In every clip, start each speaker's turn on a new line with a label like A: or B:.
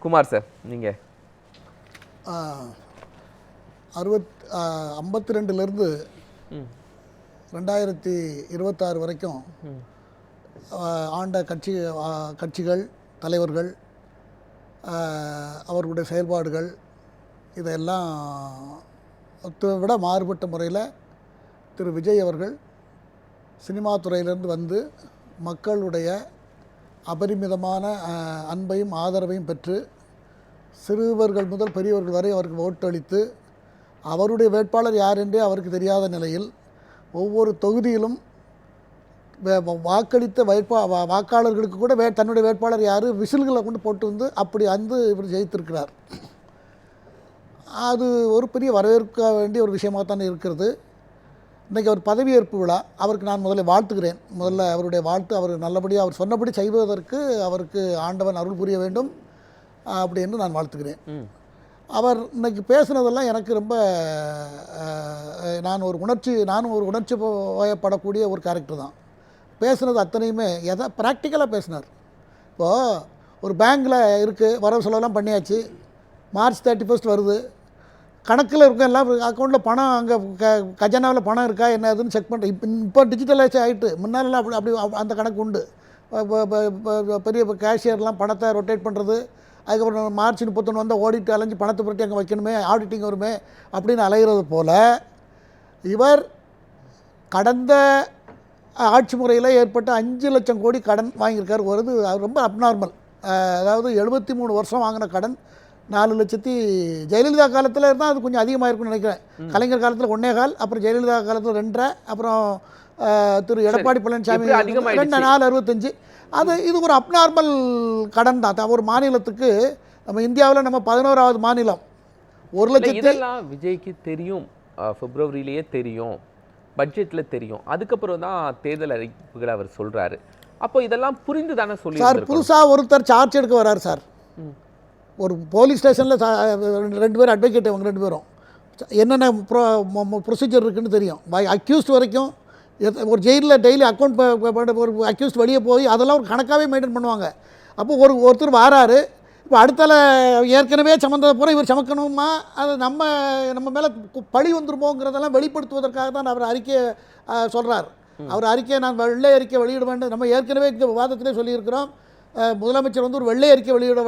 A: Kumar sir நீங்கள்
B: 52லேருந்து 2026 வரைக்கும் ஆண்ட கட்சிகள் தலைவர்கள் அவர்களுடைய செயல்பாடுகள் இதையெல்லாம் விட மாறுபட்ட முறையில் திரு விஜய் அவர்கள் சினிமா துறையிலிருந்து வந்து மக்களுடைய அபரிமிதமான அன்பையும் ஆதரவையும் பெற்று சிறுவர்கள் முதல் பெரியவர்கள் வரை அவருக்கு ஓட்டளித்து அவருடைய வேட்பாளர் யார் என்றே அவருக்கு தெரியாத நிலையில் ஒவ்வொரு தொகுதியிலும் வாக்களித்த வாக்காளர்களுக்கு கூட தன்னுடைய வேட்பாளர் யார் விசில்களை கொண்டு போட்டு வந்து அப்படி இவர் ஜெயித்திருக்கிறார். அது ஒரு பெரிய வரவேற்க வேண்டிய ஒரு விஷயமாக தான் இருக்கிறது. இன்றைக்கி அவர் பதவியேற்பு விழா, அவருக்கு நான் முதல்ல வாழ்த்துகிறேன். முதல்ல அவருடைய வாழ்த்து, அவர் நல்லபடியாக அவர் சொன்னபடி செய்வதற்கு அவருக்கு ஆண்டவன் அருள் புரிய வேண்டும் அப்படி என்று நான் வாழ்த்துகிறேன். அவர் இன்றைக்கி பேசுனதெல்லாம் எனக்கு ரொம்ப நானும் ஒரு உணர்ச்சி வயப்படக்கூடிய ஒரு கேரக்டர் தான். பேசுனது அத்தனையுமே ப்ராக்டிக்கலாக பேசினார். இப்போது ஒரு பேங்கில் இருக்குது, வரவு செலவெல்லாம் பண்ணியாச்சு, மார்ச் 31 வருது, கணக்கில் இருக்கும் எல்லாம் அக்கௌண்ட்டில் பணம் அங்கே கஜானாவில் பணம் இருக்கா என்னதுன்னு செக் பண்ணுறேன். இப்போ டிஜிட்டலைஸ் ஆகிட்டு, முன்னாலெல்லாம் அப்படி அந்த கணக்கு உண்டு. பெரிய கேஷியர்லாம் பணத்தை ரொட்டேட் பண்ணுறது, அதுக்கப்புறம் மார்ச் 31 வந்தால் ஓடிட்டு அலைஞ்சு பணத்தை புரட்டி அங்கே வைக்கணுமே, ஆடிட்டிங் வருமே அப்படின்னு அலைகிறது போல் இவர் கடந்த ஆட்சி முறையில் ஏற்பட்ட 5 லட்சம் கோடி கடன் வாங்கியிருக்கார். வருது ரொம்ப அப்நார்மல். அதாவது 73 வருஷம் வாங்கின கடன் 4 லட்சத்தி ஜெயலலிதா காலத்தில் இருந்தால் அது கொஞ்சம் அதிகமாக இருக்குன்னு நினைக்கிறேன். கலைஞர் காலத்தில் 1.25, அப்புறம் ஜெயலலிதா காலத்தில் 2.5, அப்புறம் திரு எடப்பாடி பழனிசாமி 4.65. இது ஒரு அப்நார்மல் கடன் தான். ஒரு மாநிலத்துக்கு நம்ம இந்தியாவில் நம்ம 11வது மாநிலம். 1 லட்சத்தில்
A: விஜய்க்கு தெரியும், பிப்ரவரியிலேயே தெரியும், பட்ஜெட்டில் தெரியும், அதுக்கப்புறம் தான் தேர்தல் அறிவிப்புகளை அவர் சொல்கிறாரு. அப்போ இதெல்லாம் புரிந்து தானே சொல்லி
B: சார். புதுசாக ஒருத்தர் சார்ஜ் எடுக்க வர்றார் சார். ஒரு போலீஸ் ஸ்டேஷனில் 2 பேர் அட்வொகேட், அவங்க 2 பேரும் என்னென்ன ப்ரொசீஜர் இருக்குதுன்னு தெரியும். அக்யூஸ்ட் வரைக்கும் ஒரு ஜெயிலில் டெய்லி அக்கௌண்ட் ஒரு அக்யூஸ்ட் வெளியே போய் அதெல்லாம் ஒரு கணக்காகவே மெயின்டைன் பண்ணுவாங்க. அப்போ ஒருத்தர் வாராரு, இப்போ அடுத்தால ஏற்கனவே சம்மந்ததை பூரா இவர் சமக்கணுமா, அது நம்ம மேலே பழி வந்துருமோங்கிறதெல்லாம் வெளிப்படுத்துவதற்காக தான் அவர் அறிக்கையை சொல்கிறார். அவர் அறிக்கையை நான் வெள்ளை அறிக்கை வெளியிட வேண்டும். நம்ம ஏற்கனவே இந்த விவாதத்திலே சொல்லியிருக்கிறோம், முதலமைச்சர் வந்து ஒரு வெள்ளை அறிக்கை வெளியிட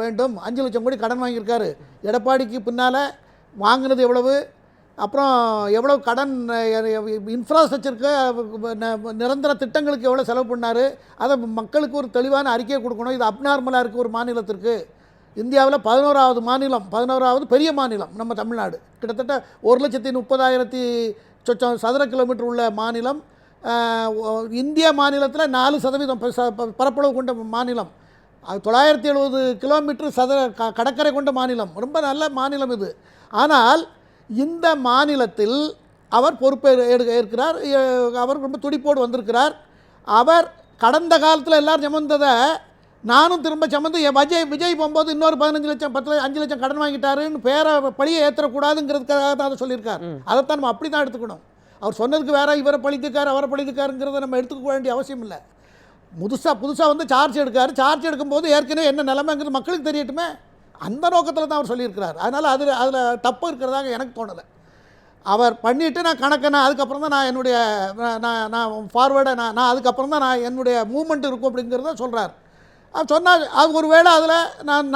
B: வேண்டும். 5 லட்சம் கோடி கடன் வாங்கியிருக்காரு. எடப்பாடிக்கு பின்னால் வாங்கினது எவ்வளவு, அப்புறம் எவ்வளோ கடன் இன்ஃப்ராஸ்ட்ரக்சருக்கு நிரந்தர திட்டங்களுக்கு எவ்வளோ செலவு பண்ணார், அதை மக்களுக்கு ஒரு தெளிவான அறிக்கையை கொடுக்கணும். இது அப்நார்மலாக இருக்குது ஒரு மாநிலத்திற்கு. இந்தியாவில் 11வது மாநிலம், 11வது பெரிய மாநிலம் நம்ம தமிழ்நாடு. கிட்டத்தட்ட 1,30,000 சதுர கிலோமீட்டர் உள்ள மாநிலம். இந்திய மாநிலத்தில் 4% பரப்பளவு கொண்ட மாநிலம். 970 கிலோமீட்டர் கடற்கரை கொண்ட மாநிலம். ரொம்ப நல்ல மாநிலம் இது. ஆனால் இந்த மாநிலத்தில் அவர் பொறுப்பை ஏற்கிறார். அவர் ரொம்ப துடிப்போடு வந்திருக்கிறார். அவர் கடந்த காலத்தில் எல்லோரும் சமந்ததை நானும் திரும்ப சமந்து விஜய் போகும்போது இன்னொரு 15 லட்சம் 5 லட்சம் கடன் வாங்கிட்டாருன்னு பேரை பழியை ஏற்றக்கூடாதுங்கிறதுக்காக தான் அதை சொல்லியிருக்கார். அதைத்தான் நம்ம அப்படி தான் எடுத்துக்கணும். அவர் சொன்னதுக்கு வேறு இவரை பழித்துக்கார் அவரை பழித்துக்காருங்கிறத நம்ம எடுத்துக்க வேண்டிய அவசியம் இல்லை. புதுசாக வந்து சார்ஜ் எடுக்கும்போது ஏற்கனவே என்ன நிலைமைங்கிறது மக்களுக்கு தெரியட்டுமே, அந்த நோக்கத்தில் தான் அவர் சொல்லியிருக்கிறார். அதனால் அதில் தப்பு இருக்கிறதாக எனக்கு தோணலை. அவர் பண்ணிவிட்டு நான் அதுக்கப்புறம் தான் நான் என்னுடைய நான் ஃபார்வேர்டை நான் அதுக்கப்புறம் தான் நான் என்னுடைய மூமெண்ட் இருக்கும் அப்படிங்கிறத சொல்கிறார். சொன்னால் அது ஒரு வேளை அதில்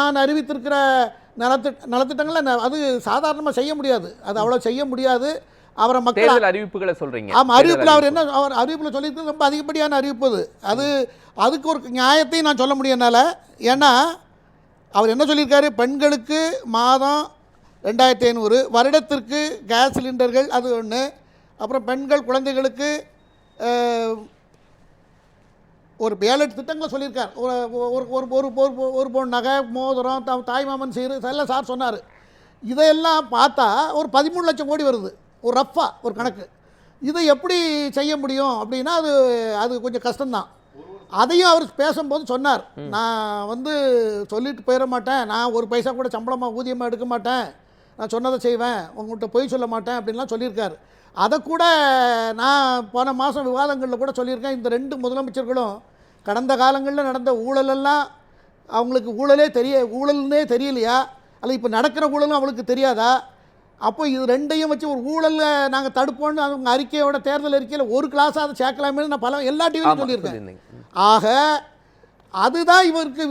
B: நான் அறிவித்திருக்கிற நலத்திட்டங்களை அது சாதாரணமாக செய்ய முடியாது. அது அவ்வளோ செய்ய முடியாது. அவரை மக்கள்
A: அறிவிப்புகளை சொல்கிறீங்க.
B: ஆமாம், அறிவிப்பில் அவர் அறிவிப்பில் சொல்லியிருக்கு ரொம்ப அதிகப்படியான அறிவிப்பு அது. அதுக்கு ஒரு நியாயத்தையும் நான் சொல்ல முடியனால. ஏன்னா அவர் என்ன சொல்லியிருக்காரு, பெண்களுக்கு மாதம் 2500, வருடத்திற்கு கேஸ் சிலிண்டர்கள் அது ஒன்று, அப்புறம் பெண்கள் குழந்தைகளுக்கு ஒரு 7-8 திட்டங்களை சொல்லியிருக்கார். ஒரு பொண்ணு நகை, மோதிரம், தாய்மாமன் சீர் இதெல்லாம் சார் சொன்னார். இதையெல்லாம் பார்த்தா ஒரு 13 லட்சம் கோடி வருது, ஒரு ரஃப்பாக ஒரு கணக்கு. இதை எப்படி செய்ய முடியும் அப்படின்னா அது கொஞ்சம் கஷ்டம்தான். அதையும் அவர் பேசும்போது சொன்னார், நான் வந்து சொல்லிட்டு போயிட மாட்டேன், நான் ஒரு பைசா கூட சம்பளமாக ஊதியமாக எடுக்க மாட்டேன், நான் சொன்னதை செய்வேன், உங்கள்கிட்ட பொய் சொல்ல மாட்டேன் அப்படின்லாம் சொல்லியிருக்காரு. அதை கூட நான் போன மாதம் விவாதங்களில் கூட சொல்லியிருக்கேன். இந்த 2 முதலமைச்சர்களும் கடந்த காலங்களில் நடந்த ஊழலெல்லாம் அவங்களுக்கு ஊழல்னே தெரியலையா, அல்ல இப்போ நடக்கிற ஊழலும் அவங்களுக்கு தெரியாதா? அப்போ இது ரெண்டையும் வச்சு ஒரு ஊழலை நாங்கள் தடுப்போம்னு அவங்க அறிக்கையோட தேர்தல் அறிக்கையில் ஒரு கிளாஸாக அதை சேர்க்கலாமே நான் எல்லா டிவிலையும் சொல்லியிருக்கேன். ஆக அதுதான் இவருக்கு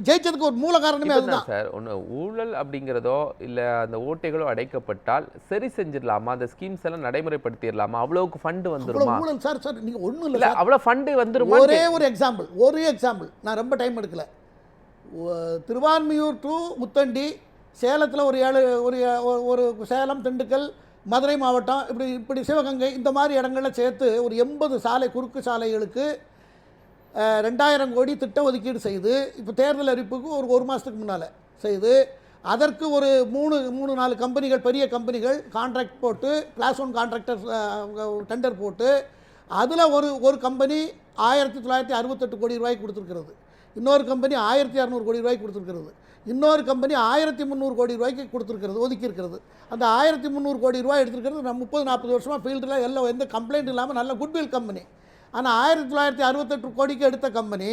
B: ஜெயிச்சதுக்கு ஒரு மூல காரணமே அதுதான்
A: சார். ஒன்று ஊழல் அப்படிங்கிறதோ இல்லை அந்த ஓட்டைகளோ அடைக்கப்பட்டால் சரி செஞ்சிடலாமா, அந்த ஸ்கீம்ஸ் எல்லாம் நடைமுறைப்படுத்திடலாமா, அவ்வளவுக்கு ஃபண்டு வந்துருமா?
B: ஊழல் சார் நீங்கள் ஒன்றும் இல்லை,
A: அவ்வளோ ஃபண்டு வந்துருமா?
B: ஒரு எக்ஸாம்பிள் நான் ரொம்ப டைம் எடுக்கல. திருவான்மியூர் டு முத்தண்டி, சேலத்தில் ஒரு சேலம், திண்டுக்கல், மதுரை மாவட்டம், இப்படி சிவகங்கை, இந்த மாதிரி இடங்களில் சேர்த்து ஒரு 80 குறுக்கு சாலைகளுக்கு 2000 கோடி திட்ட ஒதுக்கீடு செய்து இப்போ தேர்தல் அறிவிப்புக்கு ஒரு மாதத்துக்கு முன்னால் செய்து அதற்கு ஒரு 3-4 கம்பெனிகள், பெரிய கம்பெனிகள் கான்ட்ராக்ட் போட்டு, கிளாஸ் 1 கான்ட்ராக்டர் டெண்டர் போட்டு அதில் ஒரு கம்பெனி 1968 கோடி ரூபாய்க்கு கொடுத்துருக்கிறது, இன்னொரு கம்பெனி 1200 கோடி ரூபாய்க்கு கொடுத்துருக்கிறது, இன்னொரு கம்பெனி 1300 கோடி ரூபாய்க்கு கொடுத்துருக்கிறது, ஒதுக்கியிருக்கிறது. அந்த 1300 கோடி ரூபாய் எடுத்துருக்கிறது நம்ம 30-40 வருஷமாக ஃபீல்டில் எந்த கம்ப்ளைண்ட் இல்லாமல் நல்ல குட்வில் கம்பெனி. ஆனால் 1968 கோடிக்கு எடுத்த கம்பெனி,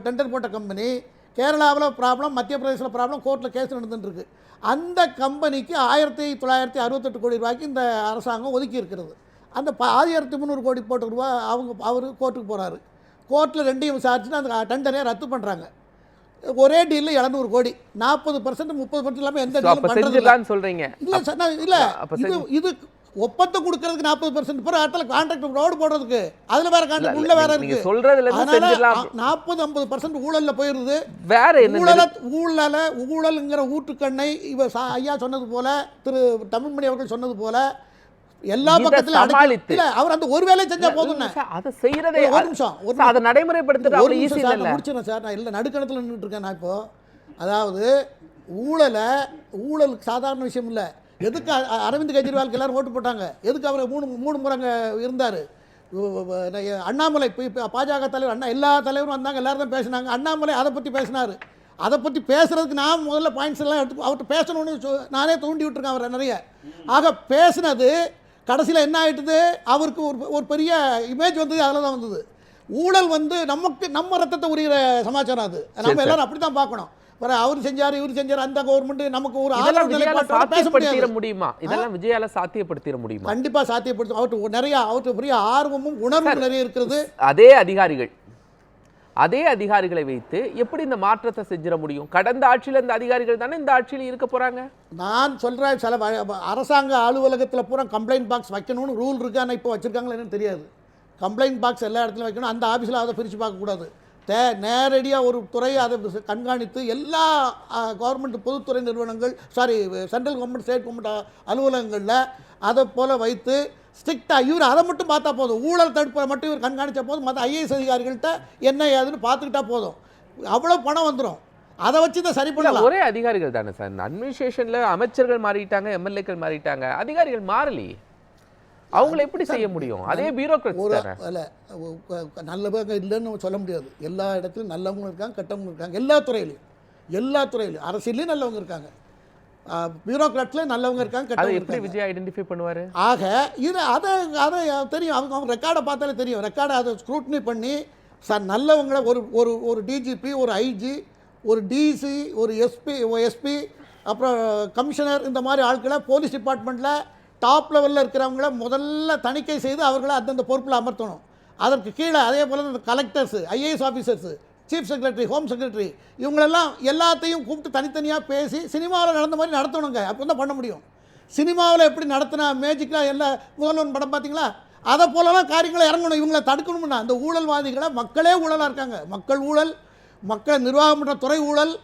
B: டெண்டர் போட்ட கம்பெனி, கேரளாவில் ப்ராப்ளம், மத்திய பிரதேசில் ப்ராப்ளம், கோர்ட்டில் கேஸ் நடந்துட்டுருக்கு. அந்த கம்பெனிக்கு 1968 கோடி ரூபாய்க்கு இந்த அரசாங்கம் ஒதுக்கி இருக்கிறது. அந்த 1300 கோடி போட்ட ரூபா அவர் கோர்ட்டுக்கு போகிறாரு. கோர்ட்டில் ரெண்டையும் விசாரிச்சுட்டு அந்த டெண்டரே ரத்து பண்ணுறாங்க. ஒரே டீலில் 700 கோடி, 40% 30% இல்லாமல் எந்த டீலும் பண்ணுறதுன்னு
A: சொல்கிறீங்க.
B: இல்லை சார், இல்லை இது ஒப்பந்தம் கொடுக்கறதுக்கு 40% பிற இடத்துல கான்ட்ராக்ட் ரோடு போடுறதுக்கு அதில் வேற கான்ட்ராக்ட் உள்ள வேற இருக்கு.
A: சொல்றதுல
B: 40-50% ஊழல்ல போயிருது.
A: வேற என்ன
B: ஊழல்ங்கிற ஊற்றுக்கண்ணை இவ ஐயா சொன்னது போல, திரு தமிழ்மணி அவர்கள் சொன்னது போல எல்லா பக்கத்திலும் இல்ல, அவர் அந்த ஒரு வேலையை செஞ்சா போதும்.
A: அதை செய்யறதே ஒரு நிமிஷம், அதை நடைமுறைப்படுத்துறது அவ்வளவு ஈஸி இல்ல.
B: முடிச்சிடுறேன் சார், நான் இல்லை நடுக்கணத்தில் நின்றுட்டு இருக்கேன் நான் இப்போ. அதாவது ஊழல் சாதாரண விஷயம் இல்லை. எதுக்கு அரவிந்த் கெஜ்ரிவாலுக்கு எல்லாரும் ஓட்டு போட்டாங்க? எதுக்கு அவர் மூணு முறை இருந்தார்? அண்ணாமலை இப்போ பாஜக தலைவர் அண்ணா, எல்லா தலைவரும் வந்தாங்க, எல்லாரும் தான் பேசினாங்க. அண்ணாமலை அதை பற்றி பேசினார். அதை பற்றி பேசுகிறதுக்கு நான் முதல்ல பாயிண்ட்ஸ் எல்லாம் எடுத்து அவர்கிட்ட பேசணும்னு நானே தூண்டி விட்டுருக்கேன் அவரை நிறைய. ஆக பேசினது கடைசியில் என்ன ஆகிட்டுது, அவருக்கு ஒரு பெரிய இமேஜ் வந்தது, அதில் தான் வந்தது. ஊழல் நம்ம ரத்தத்தை உரிகிற சமாச்சாரம் அது. நம்ம எல்லாரும் அப்படி தான் பார்க்கணும். அவர் செஞ்சார், இவர் செஞ்சார், அந்த கவர்மெண்ட் நமக்கு ஒரு
A: சாத்தியப்படுத்திட முடியுமா? இதெல்லாம் விஜயால சாத்தியப்படுத்திட முடியுமா?
B: கண்டிப்பா சாத்தியப்படுத்தும். அவருக்கு பெரிய ஆர்வமும் உணர்வும் நிறைய இருக்கிறது.
A: அதே அதிகாரிகளை வைத்து எப்படி இந்த மாற்றத்தை செஞ்சிட முடியும்? கடந்த ஆட்சியில் இந்த அதிகாரிகள் தானே இந்த ஆட்சியில் இருக்க போறாங்க.
B: நான் சொல்றேன், சில அரசாங்க அலுவலகத்தில் பூரா கம்ப்ளைண்ட் பாக்ஸ் வைக்கணும்னு ரூல் இருக்கு. ஆனால் இப்போ வச்சிருக்காங்களா என்னன்னு தெரியாது. கம்ப்ளைண்ட் பாக்ஸ் எல்லா இடத்துலையும் வைக்கணும். அந்த ஆஃபீஸில் அதை பிரித்து பார்க்கக்கூடாது. நேரடியாக ஒரு துறையை அதை கண்காணித்து எல்லா கவர்மெண்ட் பொதுத்துறை நிறுவனங்கள், சென்ட்ரல் கவர்மெண்ட், ஸ்டேட் கவர்மெண்ட் அலுவலகங்களில் அதை போல் வைத்து ஸ்ட்ரிக்டாக இவர் அதை மட்டும் பார்த்தா போதும். ஊழல் தடுப்பை மட்டும் இவர் கண்காணித்தா போதும். மற்ற ஐஏஎஸ் அதிகாரிகள்கிட்ட என்ன ஏதுன்னு பார்த்துக்கிட்டா போதும். அவ்வளோ பணம் வந்துடும். அதை வச்சு தான் சரி பண்ணலாம்.
A: ஒரே அதிகாரிகள் தானே சார் அட்மினிஸ்ட்ரேஷனில்? அமைச்சர்கள் மாறிட்டாங்க, எம்எல்ஏக்கள் மாறிட்டாங்க, அதிகாரிகள் மாறலி. அவங்கள எப்படி செய்ய முடியும்? அதே பியூரோக்ராட்ஸ்.
B: இல்லை, நல்லவங்க இல்லைன்னு சொல்ல முடியாது. எல்லா இடத்துலையும் நல்லவங்க இருக்காங்க, கெட்டவங்க இருக்காங்க. எல்லா துறையிலையும் அரசியலையும் நல்லவங்க இருக்காங்க, பியூரோக்ராட்ஸ்லேயும் நல்லவங்க இருக்காங்க, கெட்டவங்க.
A: எப்படி விஜய் ஐடென்டிஃபை பண்ணுவார்?
B: ஆக இது அதை தெரியும். அவங்க ரெக்கார்டை பார்த்தாலே தெரியும். ரெக்கார்டை அதை ஸ்க்ரூட்னி பண்ணி நல்லவங்களை ஒரு டிஜிபி, ஒரு ஐஜி, ஒரு டிசி, ஒரு எஸ்பி, அப்புறம் கமிஷனர், இந்த மாதிரி ஆட்களை போலீஸ் டிபார்ட்மெண்ட்டில் டாப் லெவலில் இருக்கிறவங்கள முதல்ல தணிக்கை செய்து அவர்களை அந்தந்த பொறுப்பில் அமர்த்தணும். அதற்கு கீழே அதே போல் இந்த collectors, IAS officers, chief secretary, home secretary, இவங்களெல்லாம் எல்லாத்தையும் கூப்பிட்டு தனித்தனியாக பேசி சினிமாவில் நடந்த மாதிரி நடத்தணுங்க. அப்போ தான் பண்ண முடியும். சினிமாவில் எப்படி நடத்தினா மேஜிக்காக எல்லா முதல்வன் படம் பார்த்தீங்களா, அதை போலலாம் காரியங்களை இறங்கணும். இவங்களை தடுக்கணும்னா அந்த ஊழல்வாதிகளை, மக்களே ஊழலாக இருக்காங்க. மக்கள் ஊழல், மக்களை நிர்வாகம் பண்ணுற துறை ஊழல்,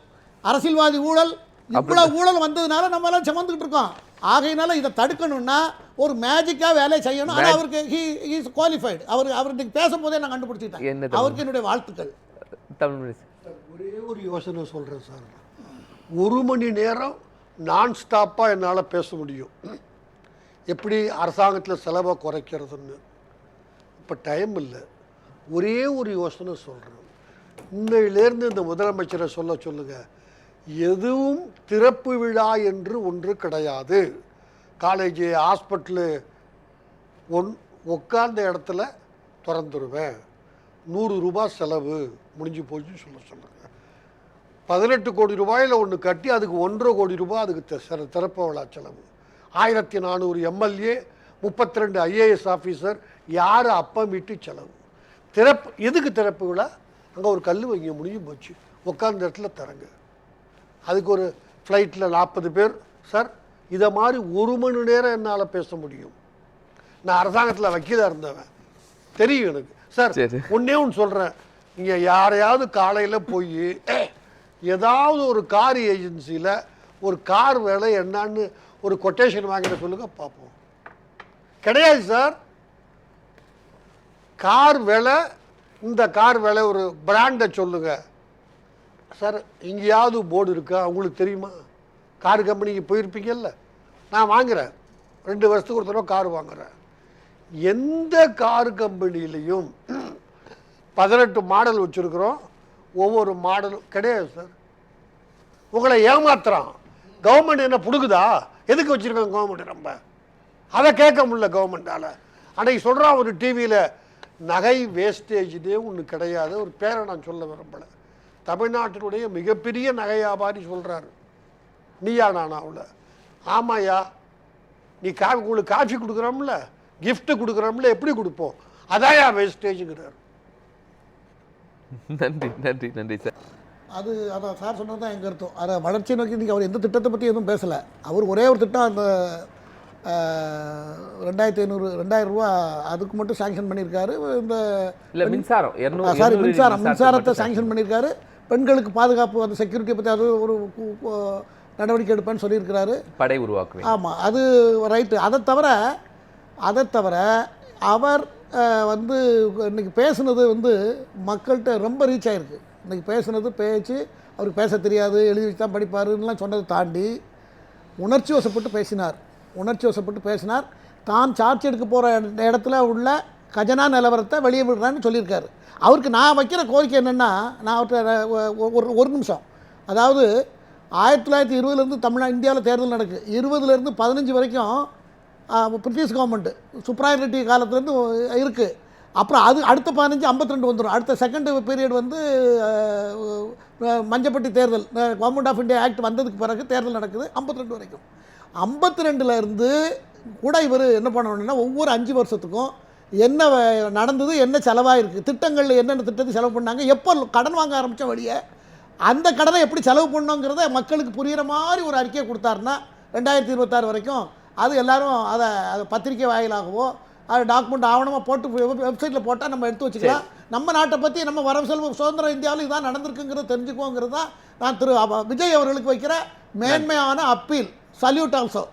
B: அரசியல்வாதி ஊழல், இவ்வளோ ஊழல் வந்ததுனால நம்ம எல்லாம் சுமந்துக்கிட்டு இருக்கோம். ஆகையினால இதை தடுக்கணும்னா ஒரு மேஜிக்காக வேலை செய்யணும். ஆனால் அவருக்கு ஹி இஸ் குவாலிஃபைடு. அவர் இன்னைக்கு பேசும்போதே நான் கண்டுபிடிச்சிட்டேன். அவருக்கு என்னுடைய வாழ்த்துக்கள்.
C: ஒரே ஒரு யோசனை சொல்கிறேன் சார். 1 மணி நேரம் நான் ஸ்டாப்பாக என்னால் பேச முடியும். எப்படி அரசாங்கத்தில் செலவை குறைக்கிறதுன்னு. இப்போ டைம் இல்லை. ஒரே ஒரு யோசனை சொல்கிறேன். இன்னையிலேருந்து இந்த முதலமைச்சரை சொல்லுங்கள், எதுவும் திறப்பு விழா என்று ஒன்று கிடையாது. காலேஜ், ஹாஸ்பிட்டலு உட்கார்ந்த இடத்துல திறந்துருவேன். 100 ரூபாய் செலவு முடிஞ்சு போச்சுன்னு சொல்லுங்கள். 18 கோடி ரூபாயில் ஒன்று கட்டி அதுக்கு 1.5 கோடி ரூபாய் அதுக்கு திறப்பு விழா செலவு. 1400 எம்எல்ஏ, 32 ஐஏஎஸ் ஆஃபீஸர், யார் அப்பம் வீட்டு செலவு. எதுக்கு திறப்பு விழா? அங்கே ஒரு கல் வைங்க, முடிஞ்சு போச்சு, உட்கார்ந்த இடத்துல தரங்க. அதுக்கு ஒரு ஃப்ளைட்டில் 40 பேர். சார், இதை மாதிரி 1 மணி நேரம் என்னால் பேச முடியும். நான் அரசாங்கத்தில் வக்கீலாக இருந்தவன், தெரியும் எனக்கு. சார், ஒன்றே ஒன்று சொல்கிறேன், இங்கே யாரையாவது காலையில் போய் ஏதாவது ஒரு கார் ஏஜென்சியில் ஒரு கார் வேலை என்னன்னு ஒரு கொட்டேஷன் வாங்கிட சொல்லுங்க பார்ப்போம். கிடையாது சார். கார் விலை, இந்த கார் விலை ஒரு பிராண்டை சொல்லுங்க சார். எங்கேயாவது போர்டு இருக்கா? உங்களுக்கு தெரியுமா? கார் கம்பெனிக்கு போயிருப்பீங்கல்ல, நான் வாங்குகிறேன், 2 வருஷத்துக்கு ஒரு தடவை கார் வாங்குகிறேன். எந்த கார் கம்பெனிலையும் 18 மாடல் வச்சுருக்குறோம், ஒவ்வொரு மாடலும் கிடையாது சார். உங்களை ஏமாத்துறான். கவர்மெண்ட் என்ன பிடுக்குதா? எதுக்கு வச்சுருக்காங்க கவர்மெண்ட்? நம்ம அதை கேட்க முடியல கவர்மெண்டால். அன்றைக்கி சொல்கிறான் ஒரு டிவியில், நகை வேஸ்டேஜ்னே ஒன்று கிடையாது. ஒரு பேரை நான் சொல்ல விரும்பலை. தமிழ்நாட்டினுடைய மிகப்பெரிய நகை வியாபாரி சொல்கிறாரு, நீயா நானாவில். ஆமாயா, நீ உங்களுக்கு காஃபி கொடுக்குறோம்ல, கிஃப்ட்டு கொடுக்குறோம்ல, எப்படி கொடுப்போம்? அதாயா வேஸ்டேஜுங்கிறார்.
A: நன்றி நன்றி நன்றி சார்.
B: அதான் சார் சொன்னது தான் எங்கள் அர்த்தம். அதை வளர்ச்சி நோக்கி இன்றைக்கி அவர் எந்த திட்டத்தை பற்றி எதுவும் பேசலை. அவர் ஒரே ஒரு திட்டம், அந்த 2500 ரூபா அதுக்கு மட்டும் சாங்ஷன் பண்ணியிருக்காரு. இந்த
A: மின்சாரம்,
B: மின்சாரத்தை சாங்ஷன் பண்ணியிருக்காரு. பெண்களுக்கு பாதுகாப்பு, அந்த செக்யூரிட்டியை பற்றி அது ஒரு நடவடிக்கை எடுப்பேன்னு சொல்லியிருக்கிறாரு.
A: படை உருவாக்குவேன்.
B: ஆமாம், அது ரைட்டு. அதை தவிர அவர் வந்து இன்றைக்கி பேசுனது வந்து மக்கள்கிட்ட ரொம்ப ரீச் ஆகிருக்கு. இன்றைக்கி பேசுனது பேச்சு, அவருக்கு பேச தெரியாது, எழுதி வச்சு தான் படிப்பாருன்னெலாம் சொன்னதை தாண்டி உணர்ச்சி வசப்பட்டு பேசினார். தான் சார்ஜ் எடுக்க போகிற இடத்துல உள்ள கஜனா நிலவரத்தை வெளியே விடுறான்னு சொல்லியிருக்காரு. அவருக்கு நான் வைக்கிற கோரிக்கை என்னென்னா, நான் அவர்கிட்ட ஒரு நிமிஷம், அதாவது 1920 இந்தியாவில் தேர்தல் நடக்குது. 20 15 வரைக்கும் பிரிட்டிஷ் கவர்மெண்ட்டு சுப்ராயரிட்டி காலத்துலேருந்து இருக்குது. அப்புறம் அது அடுத்த 15 52 வந்துடும். அடுத்த செகண்ட் பீரியட் வந்து மஞ்சப்பட்டி தேர்தல், கவர்மெண்ட் ஆஃப் இந்தியா ஆக்ட் வந்ததுக்கு பிறகு தேர்தல் நடக்குது 52 வரைக்கும். 52லேருந்து கூட இவர் என்ன பண்ணணும்னா, ஒவ்வொரு 5 வருஷத்துக்கும் என்ன நடந்தது, என்ன செலவாயிருக்கு, திட்டங்களில் என்னென்ன திட்டத்தை செலவு பண்ணாங்க, எப்போ கடன் வாங்க ஆரம்பித்த வழியை, அந்த கடனை எப்படி செலவு பண்ணோங்கிறத மக்களுக்கு புரிகிற மாதிரி ஒரு அறிக்கையை கொடுத்தாருன்னா 2026 வரைக்கும் அது எல்லோரும் அதை பத்திரிக்கை வாயிலாகவோ அது டாக்குமெண்ட் ஆவணமாக போட்டு வெப்சைட்டில் போட்டால் நம்ம எடுத்து வச்சுக்கலாம். நம்ம நாட்டை பற்றி, நம்ம வரவு செலவு சுதந்திர இந்தியாவில் இதான் நடந்திருக்குங்கிறத தெரிஞ்சுக்குவோங்கிறது தான் நான் திரு விஜய் அவர்களுக்கு வைக்கிற மேன்மையான அப்பீல். Salute also.